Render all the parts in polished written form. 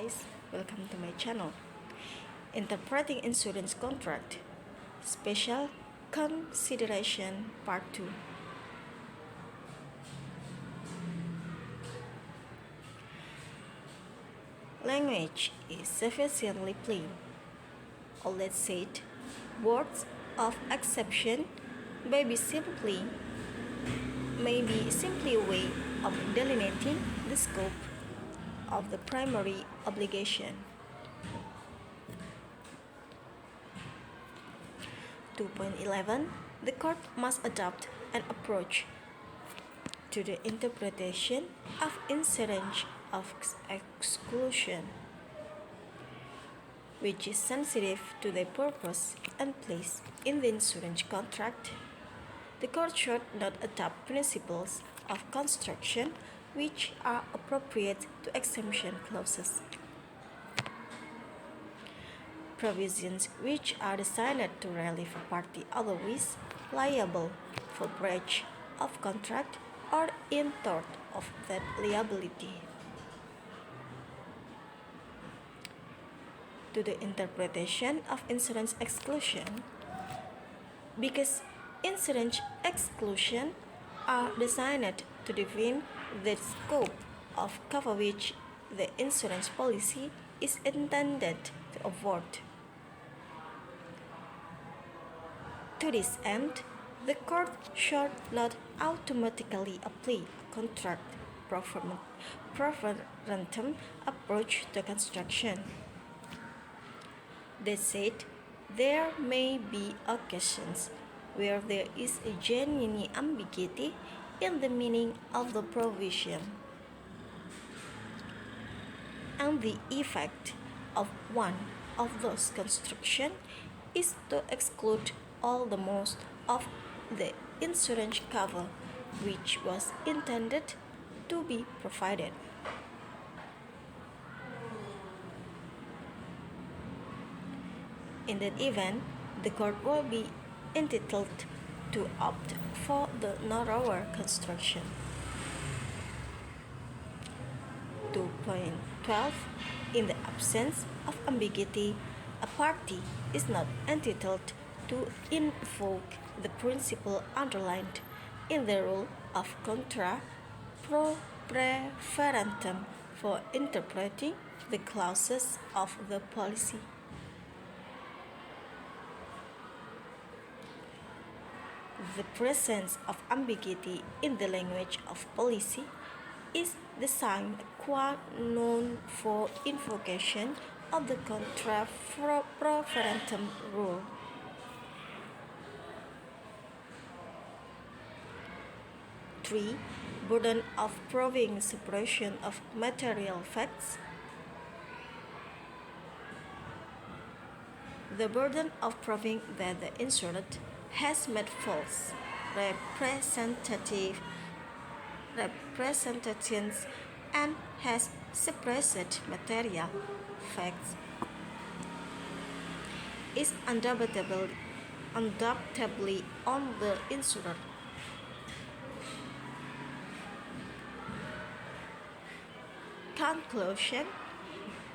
guys, welcome to my channel. Interpreting insurance contract, special consideration part 2. Language is sufficiently plain, or let's say it, words of exception may be simply a way of delineating the scope of the primary obligation. 2.11 The court must adopt an approach to the interpretation of insurance of exclusion, which is sensitive to the purpose and place in the insurance contract. The court should not adopt principles of construction which are appropriate to exemption clauses. Provisions which are designed to relieve a party otherwise liable for breach of contract or in tort of that liability. To the interpretation of insurance exclusion, because insurance exclusion are designed to define the scope of coverage the insurance policy is intended to avoid. To this end, the court should not automatically apply a contract preferentum approach to construction. That said, there may be occasions where there is a genuine ambiguity in the meaning of the provision, and the effect of one of those constructions is to exclude all the most of the insurance cover which was intended to be provided. In that event, the court will be entitled to opt for the narrower construction. 2.12 In the absence of ambiguity, a party is not entitled to invoke the principle underlined in the rule of contra pro preferentum for interpreting the clauses of the policy. The presence of ambiguity in the language of policy is the sine qua non for invocation of the contra pro preferentum rule. Three, burden of proving separation of material facts. The burden of proving that the insured has made false representations and has suppressed material facts is undoubtedly on the insurer. Conclusion: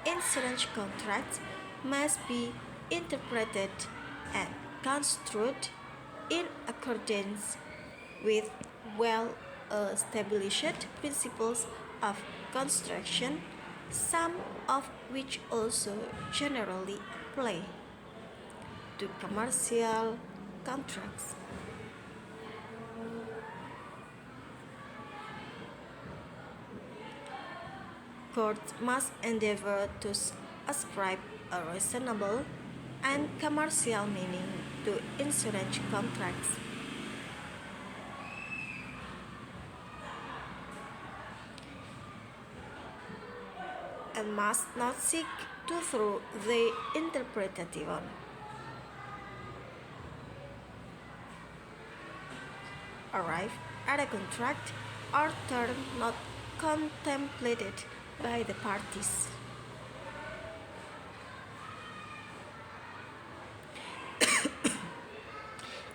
insurance contracts must be interpreted and construed in accordance with well-established principles of construction, some of which also generally apply to commercial contracts. Courts must endeavor to ascribe a reasonable and commercial meaning to insurance contracts. And must not seek to through the interpretation. Arrive at a contract or term not contemplated by the parties.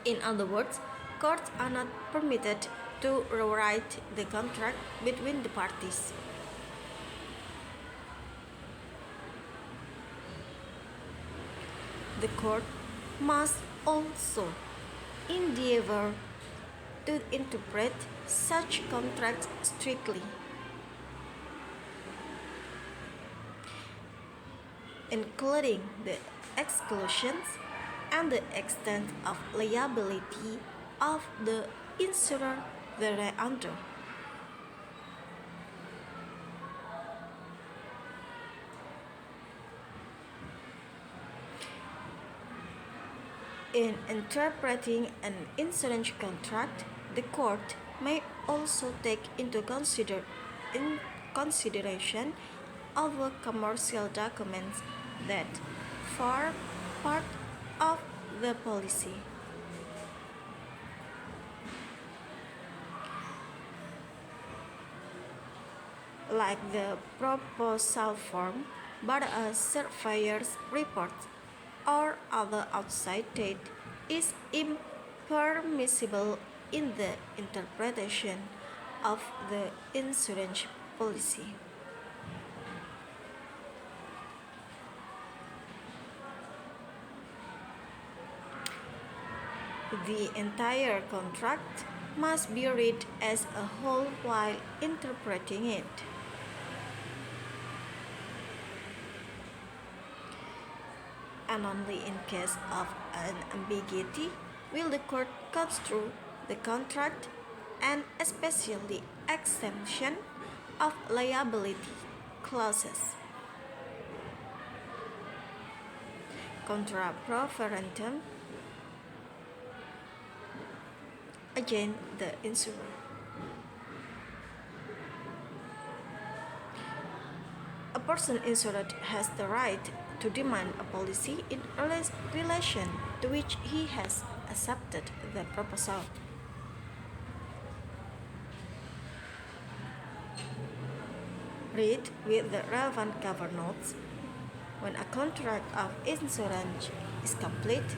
In other words, courts are not permitted to rewrite the contract between the parties. The court must also endeavor to interpret such contracts strictly, including the exclusions and the extent of liability of the insurer thereunder. In interpreting an insurance contract, the court may also take into consideration other commercial documents that form part of the policy, like the proposal form, but a surveyor's report or other outside data is impermissible in the interpretation of the insurance policy. The entire contract must be read as a whole while interpreting it. And only in case of an ambiguity will the court construe the contract and especially exemption of liability clauses. Contra proferentum, again the insurer. A person insured has the right to demand a policy in relation to which he has accepted the proposal. Read with the relevant cover notes. When a contract of insurance is complete,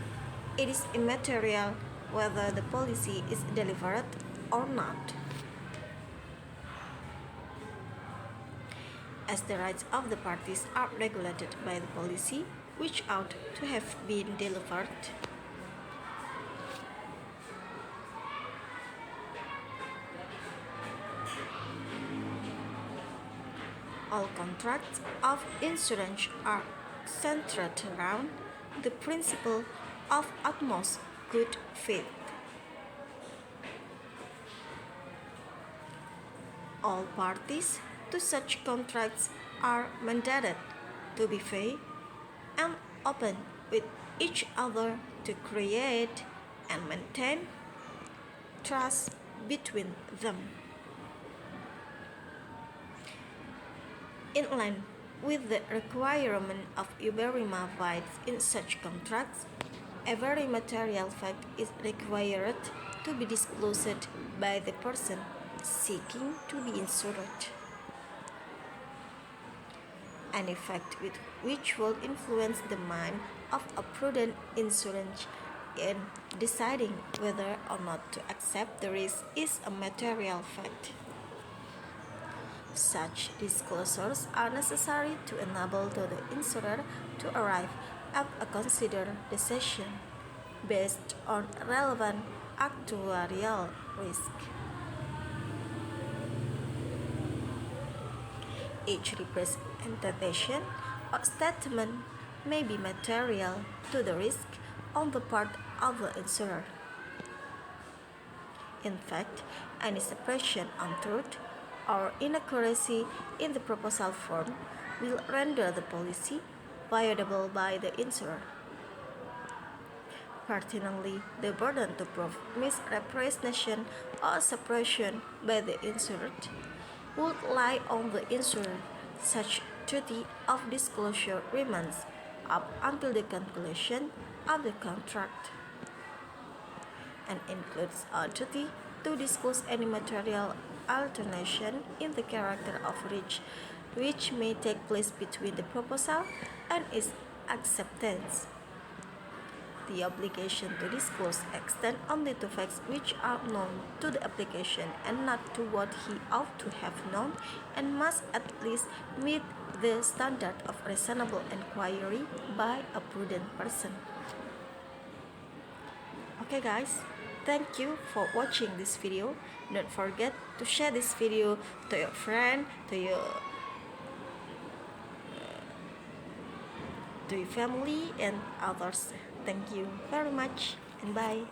it is immaterial whether the policy is delivered or not, as the rights of the parties are regulated by the policy which ought to have been delivered. All contracts of insurance are centered around the principle of utmost good faith. All parties to such contracts are mandated to be fair and open with each other to create and maintain trust between them. In line with the requirement of Iberima rights in such contracts, every material fact is required to be disclosed by the person seeking to be insured. Any fact which will influence the mind of a prudent insurance in deciding whether or not to accept the risk is a material fact. Such disclosures are necessary to enable the insurer to arrive at a considered decision based on relevant actuarial risk. Each representation or statement may be material to the risk on the part of the insurer. In fact, any suppression of truth or inaccuracy in the proposal form will render the policy violable by the insurer. Particularly, the burden to prove misrepresentation or suppression by the insured would lie on the insurer. Such duty of disclosure remains up until the conclusion of the contract and includes a duty to disclose any material alternation in the character of which may take place between the proposal and its acceptance. The obligation to disclose extends only to facts which are known to the application and not to what he ought to have known, and must at least meet the standard of reasonable inquiry by a prudent person. Okay guys, thank you for watching this video. Don't forget to share this video to your friend, to your family and others. Thank you very much and bye.